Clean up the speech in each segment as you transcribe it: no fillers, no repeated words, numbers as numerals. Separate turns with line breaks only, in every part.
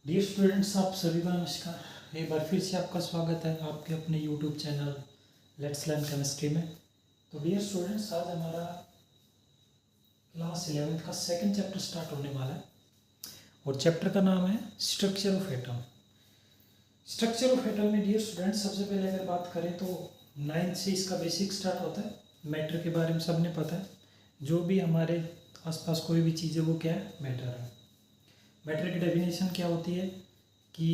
Dear students, आप सभी का नमस्कार। एक बार फिर से आपका स्वागत है आपके अपने YouTube channel let's learn chemistry में। तो डियर स्टूडेंट्स, आज हमारा क्लास 11th का सेकंड चैप्टर स्टार्ट होने वाला है और चैप्टर का नाम है structure of atom. Structure of atom में डियर स्टूडेंट्स सबसे पहले अगर बात करें तो 9th से इसका बेसिक स्टार्ट होता है। मैटर के बारे में सबने पता है, जो भी हमारे आसपास कोई भी चीज़ है वो क्या है, मैटर है। मैटर की डेफिनेशन क्या होती है कि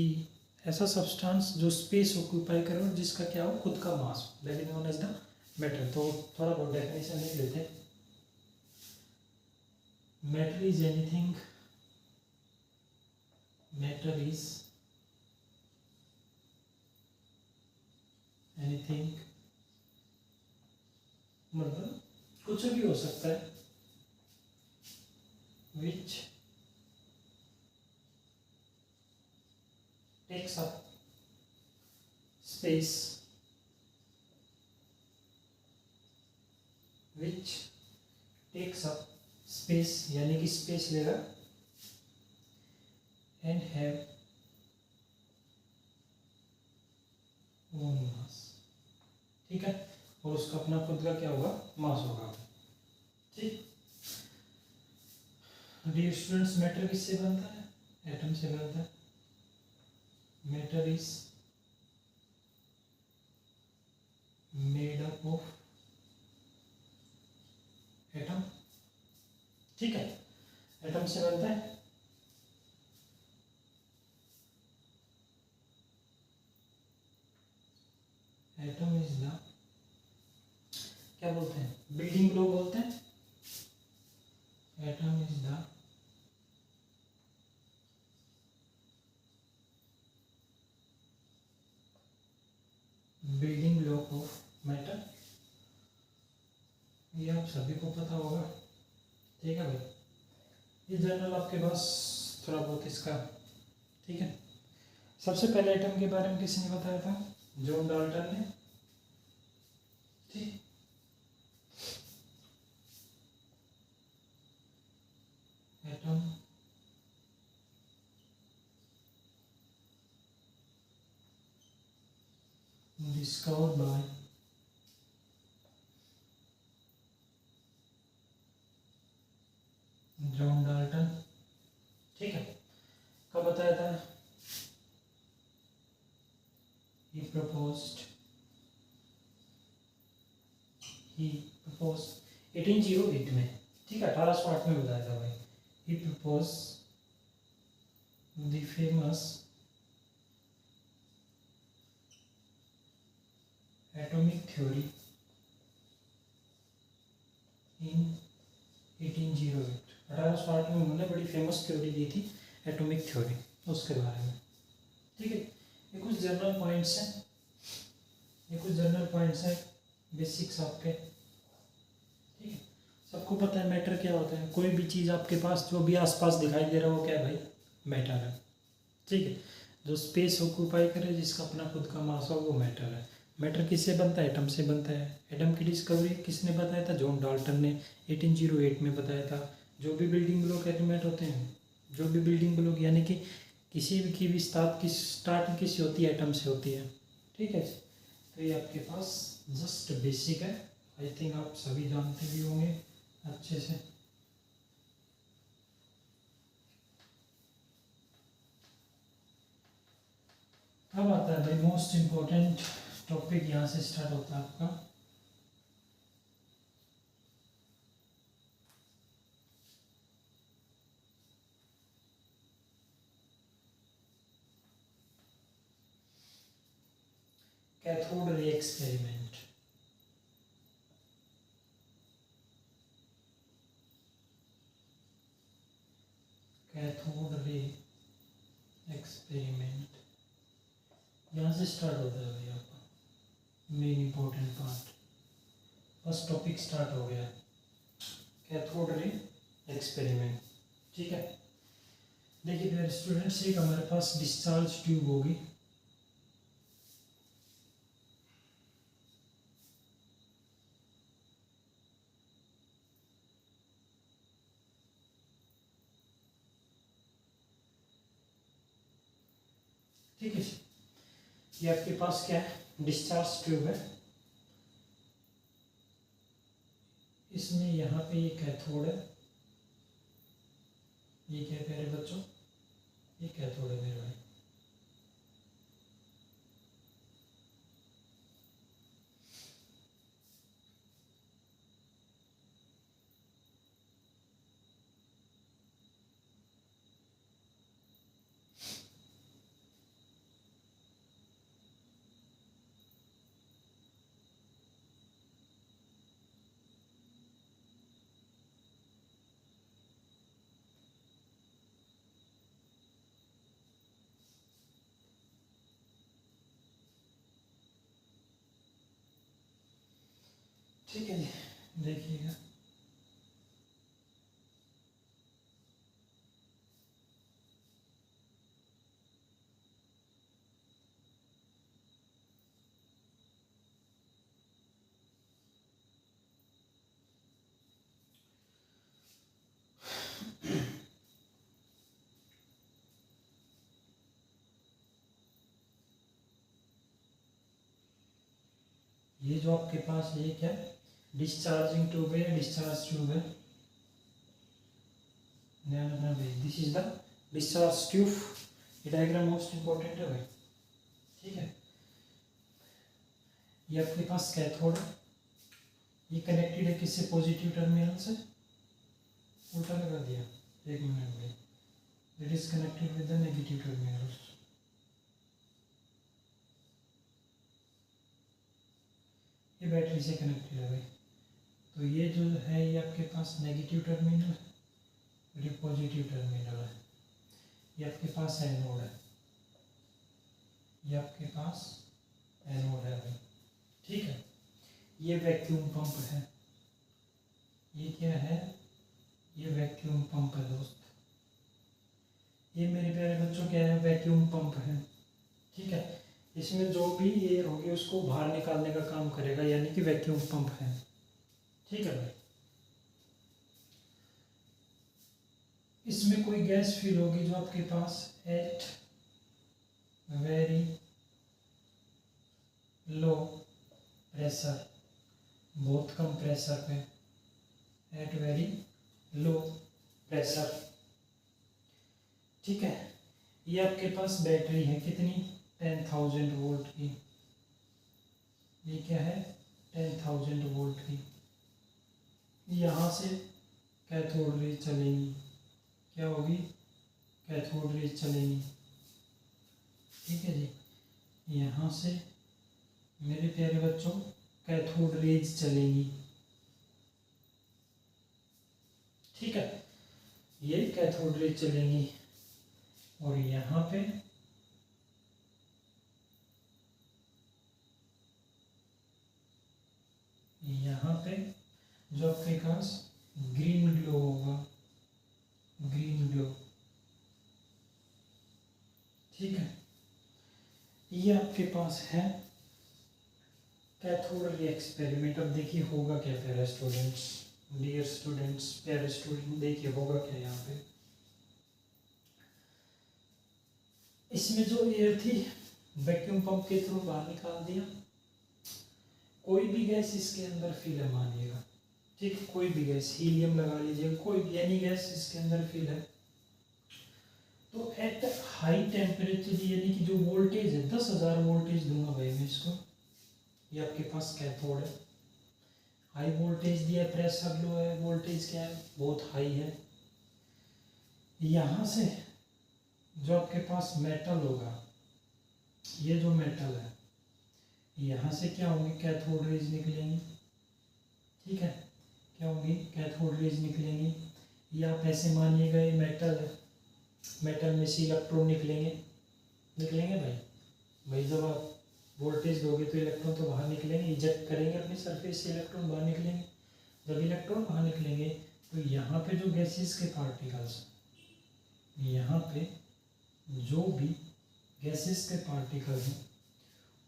ऐसा सब्सटेंस जो स्पेस ऑक्यूपाई करे और जिसका क्या हो, खुद का mass, that is known as the matter. तो थोड़ा बहुत डेफिनेशन लिख लेते हैं। Matter is anything, matter is anything मतलब कुछ भी हो सकता है which takes up space, which takes up space यानी कि स्पेस लेगा, एंड हैव ओन मास। ठीक है, और उसका अपना खुद का क्या होगा, मास होगा। ठीक, डियर स्टूडेंट्स, मैटर किससे बनता है, एटम से बनता है। Matter is made up of atom. ठीक है, एटम से बनता है। एटम इज द, क्या बोलते हैं, बिल्डिंग ब्लॉक बोलते हैं। Atom is the building block of matter. ये आप सभी को पता होगा। ठीक है भाई, ये जर्नल आपके पास थोड़ा बहुत इसका। ठीक है, सबसे पहले एटम के बारे में किसने बताया था, जॉन डाल्टन ने। ठीक, atom discovered by John Dalton. ठीक है, कब बताया था, he proposed he proposed 1808 में। ठीक है, 1808 में बताया था भाई। he proposed the famous atomic theory in 1808। 1808 में उन्होंने बड़ी फेमस थ्योरी दी थी, एटॉमिक थ्योरी, उसके बारे में। ठीक है, ये कुछ जनरल पॉइंट्स हैं, ये कुछ जनरल पॉइंट्स हैं बेसिक्स आपके। ठीक है, सबको पता है मैटर क्या होता है। कोई भी चीज़ आपके पास जो भी आसपास दिखाई दे रहा है वो क्या है भाई, मैटर है। ठीक है, जो स्पेस ऑक्यूपाई करे, जिसका अपना खुद का मास हो, वो मैटर है। मैटर किससे बनता है, एटम से बनता है। एटम की डिस्कवरी किसने बताया था, जॉन डाल्टन ने 1808 में बताया था। जो भी बिल्डिंग ब्लॉक एलिमेंट होते हैं, जो भी बिल्डिंग ब्लॉक यानी कि किसी भी की भी स्टार्ट किसी होती है, एटम से होती है। ठीक है, तो ये आपके पास जस्ट बेसिक है। आई थिंक आप सभी जानते भी होंगे अच्छे से। अब आता है भाई मोस्ट इम्पोर्टेंट टॉपिक, यहाँ से स्टार्ट होता है आपका cathode ray experiment. Cathode ray experiment यहाँ से स्टार्ट होता है भाई आपका main important part. First topic start हो गया, कैथोड रे एक्सपेरिमेंट। ठीक है, देखिए मेरे स्टूडेंट्स, एक हमारे पास डिस्चार्ज ट्यूब होगी। ठीक है जी। ये आपके पास क्या है, डिस्चार्ज ट्यूब है। इसमें यहाँ पे ये कैथोड है, ये क्या प्यारे बच्चों, ये कैथोड है मेरे भाई। ठीक है जी, देखिएगा। ये जो आपके पास ये क्या है, डिस्चार्जिंग ट्यूब है, डिस्चार्ज ट्यूब है। ध्यान रखना भाई, this is the discharge tube. ये डायग्राम मोस्ट इंपॉर्टेंट है भाई, ठीक है। ये आपके पास कैथोड है, ये कनेक्टेड है किससे, पॉजिटिव टर्मिनल से। उल्टा लगा दिया, एक मिनट भाई। It is connected with the negative terminal. ये बैटरी से कनेक्टेड है भाई। तो ये जो है ये आपके पास नेगेटिव टर्मिनल है, ये पॉजिटिव टर्मिनल है। ये आपके पास एनोड है, ये आपके पास एनोड है भाई, ठीक है। ये वैक्यूम पंप है, ये क्या है, ये वैक्यूम पंप है दोस्त। ये मेरे प्यारे बच्चों क्या है, वैक्यूम पंप है, ठीक है। इसमें जो भी एयर होगी उसको बाहर निकालने का काम करेगा, यानी कि वैक्यूम पंप है, ठीक है भाई। इसमें कोई गैस फील होगी जो आपके पास एट वेरी लो प्रेशर, बहुत कम प्रेशर पे, एट वेरी लो प्रेशर, ठीक है। ये आपके पास बैटरी है कितनी, 10,000 वोल्ट की। ये क्या है, 10,000 वोल्ट की। यहाँ से कैथोड रेज चलेंगी, क्या होगी, कैथोड रेज चलेंगी, ठीक है जी। यहाँ से मेरे प्यारे बच्चों कैथोड रेज चलेंगी, ठीक है। ये कैथोड रेज चलेंगी और यहाँ पे जो आपके पास ग्रीन ग्लो होगा, ग्रीन ग्लो, ठीक है। ये आपके पास है कैथोड रे एक्सपेरिमेंट। अब देखिए होगा क्या प्यारे स्टूडेंट्स, डियर स्टूडेंट्स, प्यारे स्टूडेंट, देखिए होगा क्या यहाँ पे। इसमें जो एयर थी वैक्यूम पंप के थ्रू बाहर निकाल दिया। कोई भी गैस इसके अंदर फिल है मानिएगा, ठीक, कोई भी गैस, हीलियम लगा लीजिए, कोई भी एनी गैस इसके अंदर फिल है। तो एट हाई टेम्परेचर, यानी कि जो वोल्टेज है 10,000 वोल्टेज दूंगा भाई मैं इसको। ये आपके पास कैथोड है, हाई वोल्टेज दिया, प्रेशर लो है, वोल्टेज क्या है, बहुत हाई है। यहाँ से जो आपके पास मेटल होगा, ये जो मेटल है, यहाँ से क्या होंगे, कैथोड रेज निकलेंगी, ठीक है। क्या होंगी, कैथोड रेज निकलेंगी। ये आप ऐसे मानिएगा ये मेटल है, मेटल में से इलेक्ट्रॉन निकलेंगे, निकलेंगे भाई जब आप वोल्टेज दोगे तो इलेक्ट्रॉन तो बाहर निकलेंगे, इजेक्ट करेंगे अपनी सरफेस से, इलेक्ट्रॉन बाहर निकलेंगे। जब इलेक्ट्रॉन बाहर निकलेंगे तो यहाँ पे जो गैसेस के पार्टिकल्स, यहाँ पे जो भी गैसेस के पार्टिकल हैं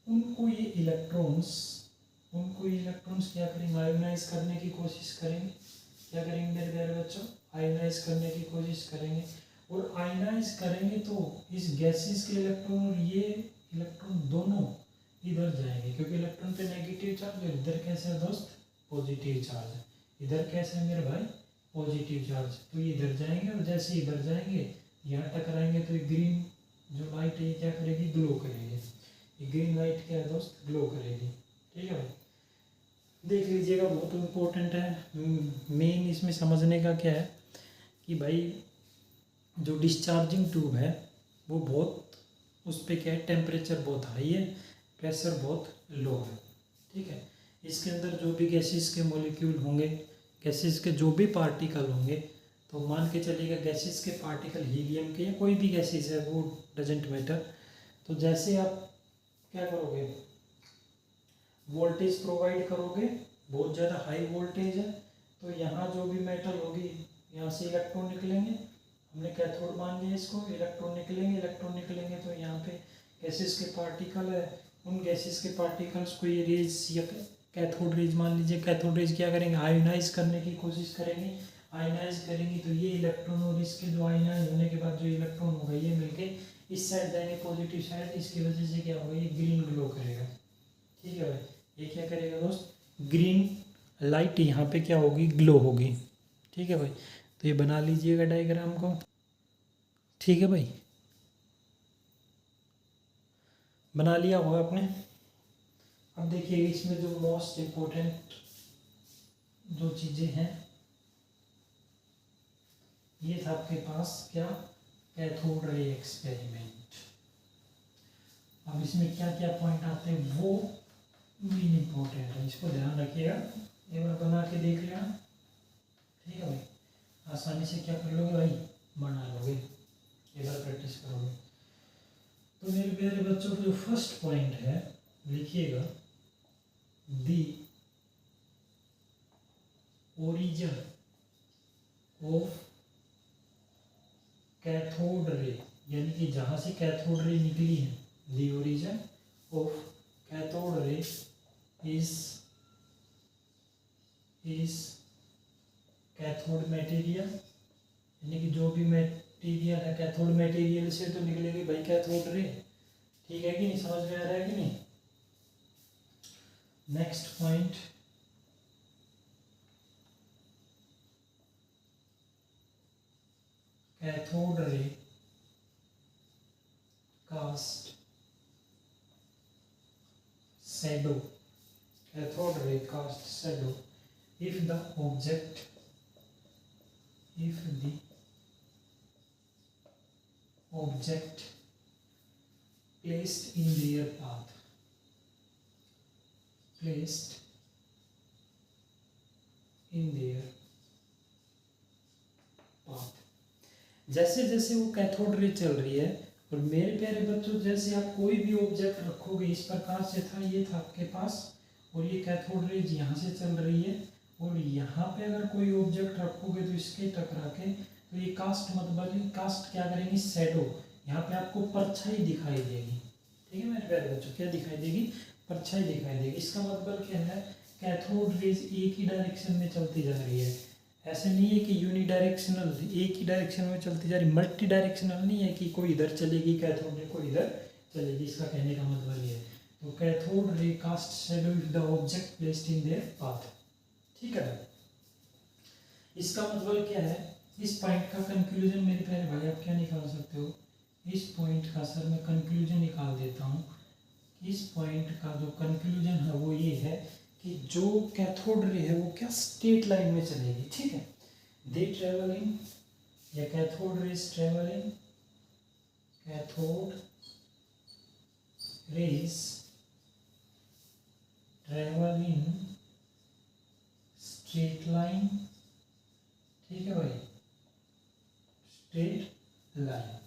उनको ये इलेक्ट्रॉन्स क्या करेंगे, आयोनाइज करने की कोशिश करेंगे। क्या करेंगे मेरे प्यारे बच्चों, आयोनाइज करने की कोशिश करेंगे। और आयनाइज करेंगे तो इस गैसेस के इलेक्ट्रॉन और ये इलेक्ट्रॉन दोनों इधर जाएंगे, क्योंकि इलेक्ट्रॉन पे नेगेटिव चार्ज है, इधर कैसे है दोस्त पॉजिटिव चार्ज है, इधर कैसे है मेरे भाई पॉजिटिव चार्ज, तो ये इधर जाएंगे और जैसे इधर जाएंगे यहाँ टकराएंगे तो ये ग्रीन जो लाइट है ये क्या करेगी ग्लो करेगी, ये ग्रीन लाइट क्या है दोस्त ग्लो करेगी। ठीक है भाई, देख लीजिएगा बहुत इम्पोर्टेंट है। मेन इसमें समझने का क्या है कि भाई जो डिस्चार्जिंग ट्यूब है वो बहुत, उस पर क्या है टेम्परेचर बहुत हाई है, प्रेशर बहुत लो है। ठीक है, इसके अंदर जो भी गैसेस के मॉलिक्यूल होंगे, गैसेस के जो भी पार्टिकल होंगे, तो मान के चलिएगा गैसेस के पार्टिकल हीलियम के या कोई भी गैसेस है वो डजेंट मैटर। तो जैसे आप क्या करोगे वोल्टेज प्रोवाइड करोगे, बहुत ज़्यादा हाई वोल्टेज है, तो यहाँ जो भी मेटल होगी यहाँ से इलेक्ट्रॉन निकलेंगे, हमने कैथोड मान लिया इसको, इलेक्ट्रॉन निकलेंगे तो यहाँ पे गैसेस के पार्टिकल है, उन गैसेस के पार्टिकल्स को ये रेज या कैथोड रेज मान लीजिए, कैथोड रेज क्या करेंगे आयोनाइज करने की कोशिश करेंगे, आयोनाइज करेंगी तो ये इलेक्ट्रॉन और इसके जो आयोनाइज होने के बाद जो इलेक्ट्रॉन होगा ये मिलके इस साइड जाएंगे पॉजिटिव साइड, इसकी वजह से क्या होगा ये ग्रीन ग्लो करेगा। ठीक है भाई, ये क्या करेगा दोस्त ग्रीन लाइट यहाँ पे क्या होगी ग्लो होगी। ठीक है भाई, तो ये बना लीजिएगा डायग्राम को। ठीक है भाई, बना लिया होगा आपने। अब देखिए इसमें जो मोस्ट इम्पोर्टेंट जो चीज़ें हैं, ये था आपके पास क्या कैथोड रे एक्सपेरिमेंट। अब इसमें क्या क्या पॉइंट आते हैं वो मेन इम्पोर्टेंट है, इसको ध्यान रखिएगा, एक बार बना के देख लेना। ठीक है भाई, आसानी से क्या कर लोगे भाई बना लोगे, एक बार प्रैक्टिस करोगे। तो मेरे प्यारे बच्चों को जो फर्स्ट पॉइंट है लिखिएगा, the origin of cathode ray, यानी कि जहाँ से कैथोड रे निकली है, the origin of cathode ray is cathode material, यानी कि जो भी मटेरियल है कैथोड मटेरियल से तो निकलेगी भाई कैथोड रे। ठीक है कि नहीं, समझ में आ रहा है कि नहीं। Next point, cathode ray cast shadow, cathode ray cast shadow if the object placed in their path, जैसे जैसे वो कैथोड रे चल रही है, और मेरे प्यारे बच्चों जैसे आप कोई भी ऑब्जेक्ट रखोगे, इस प्रकार से था, ये था आपके पास, और ये कैथोड रेज यहाँ से चल रही है, और यहाँ पे अगर कोई ऑब्जेक्ट रखोगे तो इसके टकरा के, तो ये कास्ट मतलब कास्ट क्या करेंगे शैडो, यहाँ पे आपको परछाई दिखाई देगी। ठीक है मेरे प्यारे बच्चों, क्या दिखाई देगी परछाई दिखाई देगी। इसका मतलब क्या है कैथोड रेज एक ही डायरेक्शन में चलती जा रही है, ऐसे नहीं है कि यूनिडायरेक्शनल एक ही डायरेक्शन में चलती जा रही, मल्टी डायरेक्शनल नहीं है कि कोई इधर चलेगी कैथोड रे कोई इधर चलेगी, इसका कहने का मतलब ये है। तो cathode ray cast shadow if the object placed in their path. ठीक है, इसका मतलब क्या है, इस पॉइंट का कंक्लूजन मेरे प्यारे भाई आप क्या निकाल सकते हो, इस पॉइंट का सर मैं कंक्लूजन निकाल देता हूँ। इस पॉइंट का जो कंक्लूजन है वो ये है कि जो कैथोड रे है वो क्या स्ट्रेट लाइन में चलेगी। ठीक है, दे ट्रेवलिंग या cathode rays travelling, cathode rays travelling straight line. ठीक है भाई, स्ट्रेट लाइन।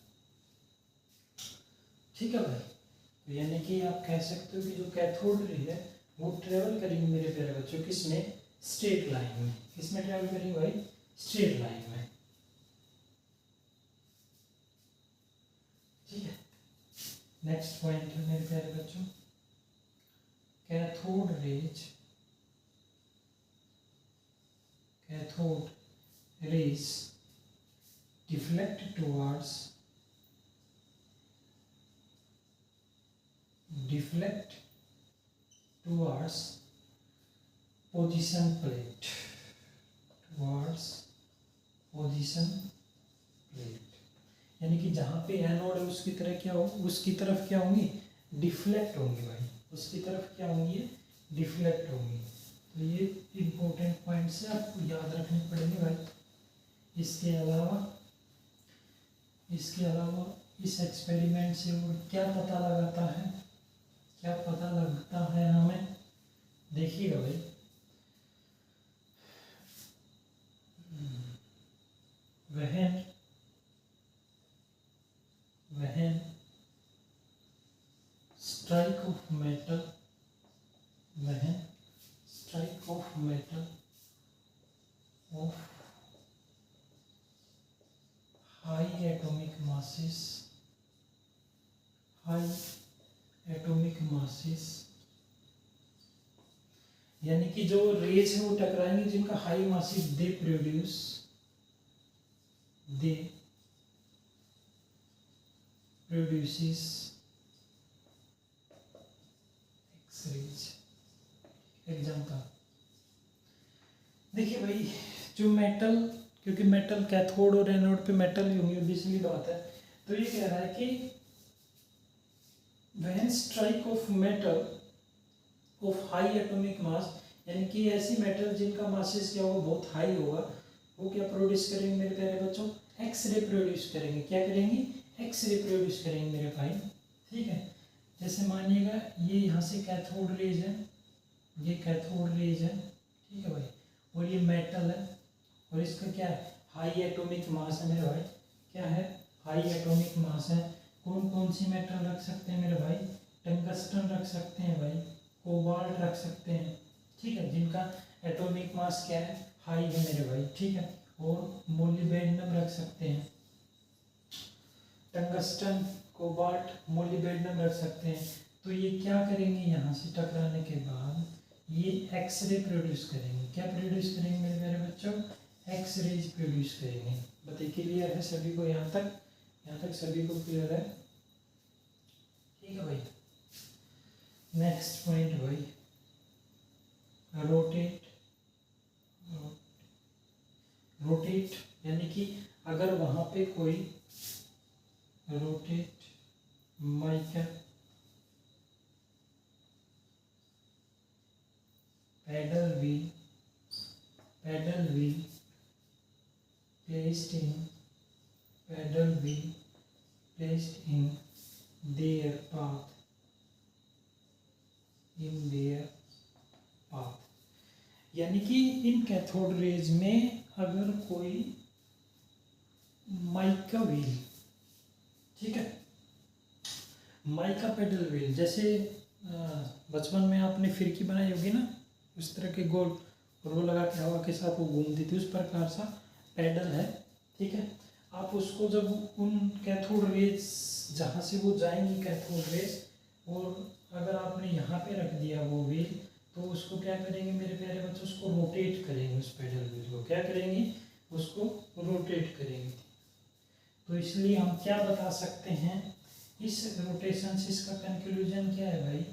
ठीक है भाई, यानी कि आप कह सकते हो कि जो कैथोड रे है वो ट्रेवल करेंगे मेरे प्यारे बच्चों किसमें स्ट्रेट लाइन में, किसमें ट्रेवल करेंगे भाई स्ट्रेट लाइन में। ठीक है, नेक्स्ट पॉइंट है मेरे प्यारे बच्चों, cathode rays deflect towards position plate, यानी कि जहाँ पे एनोड है उसकी तरफ क्या होंगी, डिफ्लेक्ट होंगी भाई, उसकी तरफ क्या होंगी, डिफ्लेक्ट होंगी। तो ये इम्पोर्टेंट पॉइंट्स है, आपको याद रखने पड़ेंगे भाई। इसके अलावा इस एक्सपेरिमेंट से वो क्या पता लगता है हमें, देखिएगा भाई। when strike of metal of high atomic masses, यानी कि जो रेज है वो टकराएंगे जिनका हाई मासिस, दे प्रोड्यूसेस एक्स-रेज। एग्जाम्पल देखिए भाई, जो मेटल, क्योंकि मेटल कैथोड और एनोड पे मेटल ही होंगी, ऑब्वियसली बात है। तो ये कह रहा है कि when strike off metal of high atomic mass, यानी कि ऐसी मेटल जिनका मासेस क्या होगा, बहुत हाई होगा, वो क्या प्रोड्यूस करेंगे मेरे प्यारे बच्चों, एक्स-रे प्रोड्यूस करेंगे। क्या करेंगे, एक्स-रे प्रोड्यूस करेंगे मेरे भाई। ठीक है, जैसे मानिएगा ये यहाँ से कैथोड रेज है, ये कैथोड रेज है, ठीक है भाई, और ये मेटल है, और इसका क्या है, हाई एटॉमिक मास है मेरे भाई। क्या है, हाई एटॉमिक मास है। कौन कौन सी मेटल रख सकते हैं मेरे भाई, टंगस्टन रख सकते हैं भाई, कोबाल्ट रख सकते हैं, ठीक है, जिनका एटॉमिक मास क्या है, हाई है मेरे भाई। ठीक है, और मोलिब्डेनम रख सकते हैं, टंगस्टन, कोबाल्ट, मोलिब्डेनम रख सकते हैं। तो ये क्या करेंगे, यहाँ से टकराने के बाद ये एक्स-रे प्रोड्यूस करेंगे। क्या प्रोड्यूस करेंगे मेरे प्यारे बच्चों, एक्स-रेज प्रोड्यूस करेंगे। बताइए क्लियर है सभी को, यहाँ तक सभी को क्लियर है। ठीक है भाई, नेक्स्ट पॉइंट भाई, रोटेट, यानी कि अगर वहाँ पे कोई rotate mica paddle wheel placed in their path, यानी कि इन कैथोड रेज में अगर कोई माइका व्हील, ठीक है, माइका पेडल व्हील, जैसे बचपन में आपने फिरकी बनाई होगी ना, उस तरह के गोल, और वो लगा के हवा के साथ वो घूमती थी, उस प्रकार सा पैडल है। ठीक है, आप उसको जब उन कैथोड रेज जहाँ से वो जाएंगी कैथोड रेज, और अगर आपने यहाँ पे रख दिया वो व्हील, तो उसको क्या करेंगे मेरे प्यारे बच्चों, उसको रोटेट करेंगे, उस पैडल व्हील को क्या करेंगे, उसको रोटेट करेंगे। तो इसलिए हम क्या बता सकते हैं, इस रोटेशन से इसका कंक्लूजन क्या है भाई,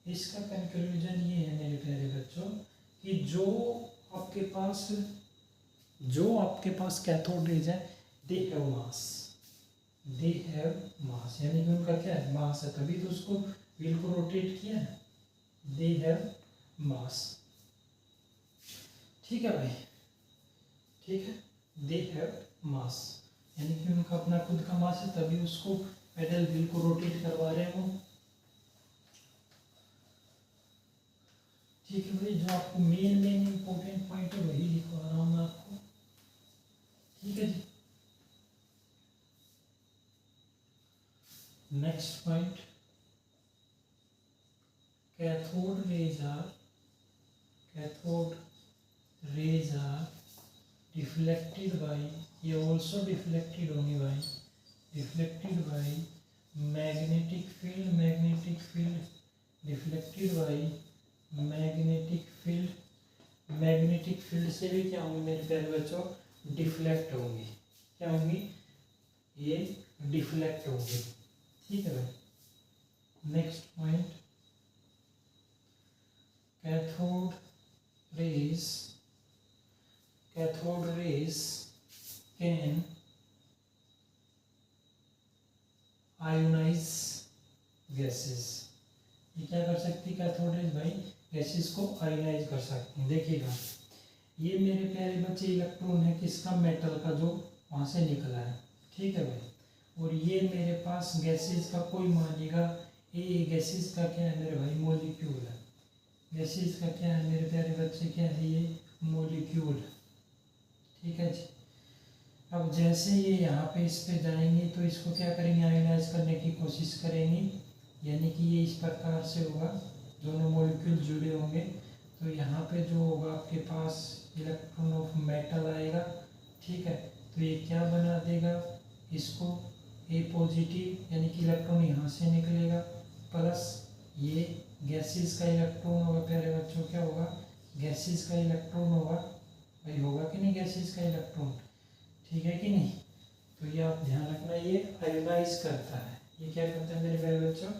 इसका कंक्लूजन ये है मेरे प्यारे बच्चों कि जो आपके पास कैथोड रेज है, दे हैव मास, यानी कि उनका क्या है, मास है, तभी तो उसको व्हील को रोटेट किया है, दे हैव मास। ठीक है भाई, ठीक है, दे हैव मास, यानी कि उनका अपना खुद का मास है, तभी उसको पैडल व्हील को रोटेट करवा रहे हैं वो। ठीक है भाई, जो आपको मेन इंपॉर्टेंट पॉइंट है वही लिखवा रहा हूँ मैं आपको। ठीक है जी, next point, cathode rays are deflected by, ये ऑल्सो डिफ्लेक्टेड होंगे भाई, deflected by magnetic field, deflected by magnetic field से भी क्या होंगे मेरे प्यारे बच्चों, डिफ्लेक्ट होंगी। क्या होंगी, ये डिफ्लेक्ट होगी। ठीक है भाई। Next point, cathode rays can ionize gases. ये क्या कर सकती है कैथोड रेज भाई? गैसेस को आयोनाइज कर सकती हैं। देखिएगा ये मेरे प्यारे बच्चे इलेक्ट्रॉन है किसका? मेटल का, जो वहाँ से निकला है। ठीक है भाई। और ये मेरे पास गैसेस का कोई मानेगा, ये गैसेस का क्या है मेरे भाई? मॉलिक्यूल है। गैसेस का क्या है मेरे प्यारे बच्चे? क्या है ये? मॉलिक्यूल। ठीक है जी। अब जैसे ये यहाँ पे इस पे जाएंगे तो इसको क्या करेंगे? आयोनाइज करने की कोशिश करेंगे, यानी कि ये इस प्रकार से होगा, दोनों मॉलिक्यूल जुड़े होंगे। तो यहाँ पे जो होगा आपके पास इलेक्ट्रॉन ऑफ मेटल आएगा। ठीक है। तो ये क्या बना देगा? इसको ए पॉजिटिव, यानी कि इलेक्ट्रॉन यहाँ से निकलेगा, प्लस ये गैसेस का इलेक्ट्रॉन होगा। प्यारे बच्चों क्या होगा? गैसेस का इलेक्ट्रॉन होगा भाई। होगा कि नहीं गैसेस का इलेक्ट्रॉन? ठीक है कि नहीं? तो ये आप ध्यान रखना, ये आयोनाइज करता है। ये क्या करता है मेरे प्यारे बच्चों?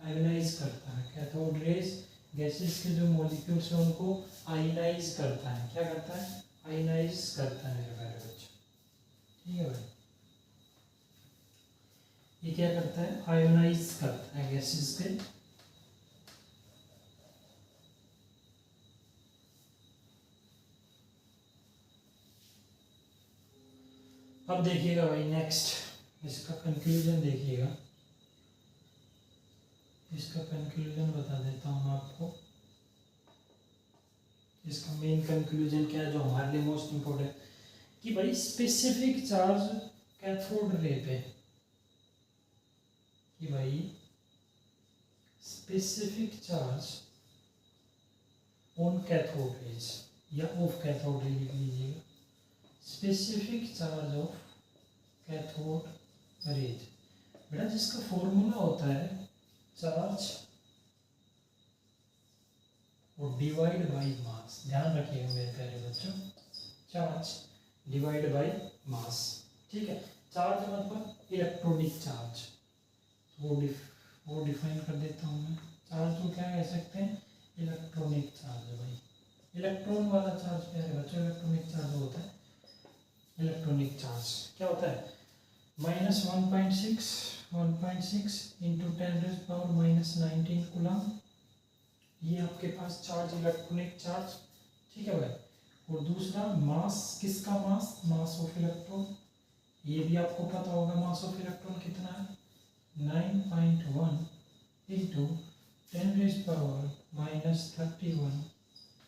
आयोनाइज करता है। कैथोड रेज गैसेस के जो मॉलिक्यूल्स हैं उनको आयोनाइज करता है। क्या करता है? आयोनाइज करता है मेरे प्यारे बच्चों। ठीक है भाई। ये क्या करता है? आयोनाइज करता है गैसेस के। अब देखिएगा भाई नेक्स्ट, इसका कंक्लूजन देखिएगा। इसका कंक्लूजन बता देता हूँ मैं आपको। इसका मेन कंक्लूजन क्या है जो हमारे लिए मोस्ट इम्पोर्टेंट, कि भाई स्पेसिफिक चार्ज कैथोड रे पे, कि भाई specific charge on cathode rays या ऑफ कैथोड रे लिख लीजिएगा। Specific charge of cathode rays, बेटा जिसका फॉर्मूला होता है चार्ज और डिवाइड बाय मास। ध्यान रखिएगा मेरे प्यारे बच्चों, चार्ज डिवाइड बाय मास। ठीक है। चार्ज मतलब इलेक्ट्रॉनिक चार्ज, वो डिफाइन कर देता हूँ मैं। चार्ज को क्या कह सकते हैं? इलेक्ट्रॉनिक चार्ज भाई। इलेक्ट्रॉन वाला चार्ज प्यारे बच्चों इलेक्ट्रॉनिक चार्ज होता है। इलेक्ट्रॉनिक चार्ज क्या होता है? -1.6 इंटू 10⁻⁻19 कूलम। ये आपके पास चार्ज, इलेक्ट्रॉनिक चार्ज। ठीक है भाई। और दूसरा मास, किसका मास? Mass of electron. ये भी आपको पता होगा मास ऑफ इलेक्ट्रॉन कितना है? 9.1 इंटू 10⁻⁻31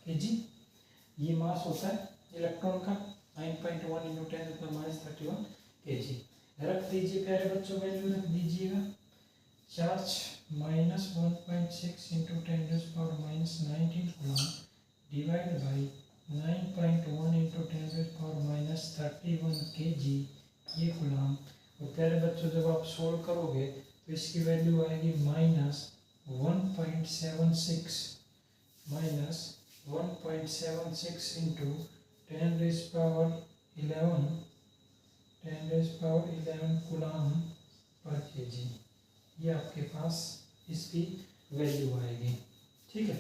kg। ये मास होता है इलेक्ट्रॉन का, 9.1 इंटू 10⁻⁻31 kg। रख दीजिए प्यारे बच्चों, वैल्यू रख दीजिएगा। Charge -1.6 into 10⁻⁻19 coulomb divide by 9.1 into 10⁻⁻31 kg, ये कूलम। और प्यारे बच्चों जब आप सोल्व करोगे तो इसकी वैल्यू आएगी -1.76 इंटू 10⁻11 कूलम पर kg। ये आपके पास इसकी वैल्यू आएगी। ठीक है।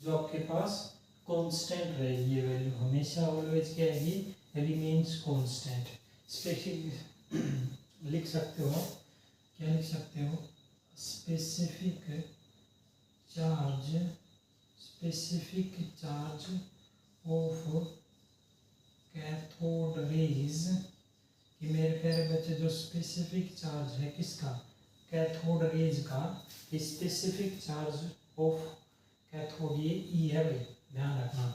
जो आपके पास कांस्टेंट रहेगी, ये वैल्यू हमेशा ऑलवेज क्या आएगी? Remains constant. स्पेसिफिक लिख सकते हो, क्या लिख सकते हो? Specific charge of cathode rays. कि मेरे प्यारे बच्चे जो स्पेसिफिक चार्ज है किसका? कैथोड रेज का। स्पेसिफिक चार्ज ऑफ कैथोड, ये ई है भाई, ध्यान रखना।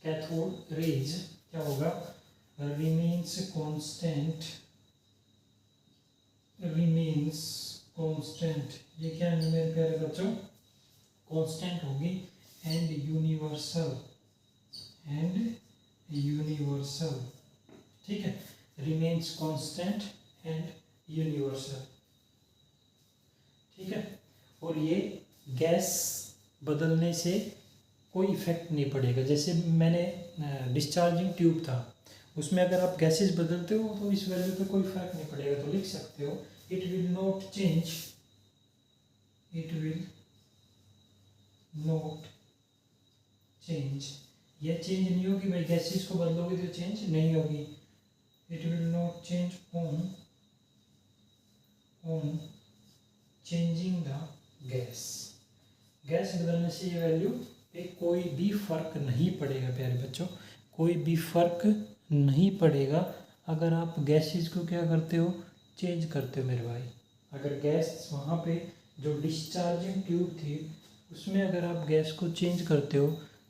कैथोड रेज क्या होगा? Remains constant. ये क्या है मेरे प्यारे बच्चों? कांस्टेंट होगी एंड यूनिवर्सल। ठीक है। Remains constant and universal. ठीक है। और ये गैस बदलने से कोई इफेक्ट नहीं पड़ेगा। जैसे मैंने डिस्चार्जिंग ट्यूब था, उसमें अगर आप गैसेज बदलते हो तो इस वैल्यू पे कोई फर्क नहीं पड़ेगा, तो लिख सकते हो it will not change, it will not change. यह चेंज नहीं होगी भाई, गैसेज को बदलोगे तो चेंज नहीं होगी। It will not change on changing the gas. Gas बदलने से ये वैल्यू पे कोई भी फर्क नहीं पड़ेगा प्यारे बच्चों, कोई भी फर्क नहीं पड़ेगा अगर आप गैसेज को क्या करते हो, चेंज करते हो मेरे भाई। अगर गैस वहाँ पे जो डिस्चार्जिंग ट्यूब थी उसमें अगर आप गैस को चेंज करते हो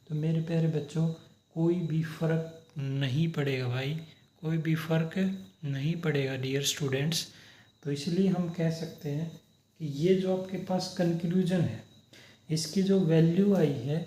तो मेरे प्यारे बच्चों कोई भी फर्क नहीं पड़ेगा भाई, कोई भी फर्क नहीं पड़ेगा डियर स्टूडेंट्स। तो इसलिए हम कह सकते हैं कि ये जो आपके पास कंक्लूजन है, इसकी जो वैल्यू आई है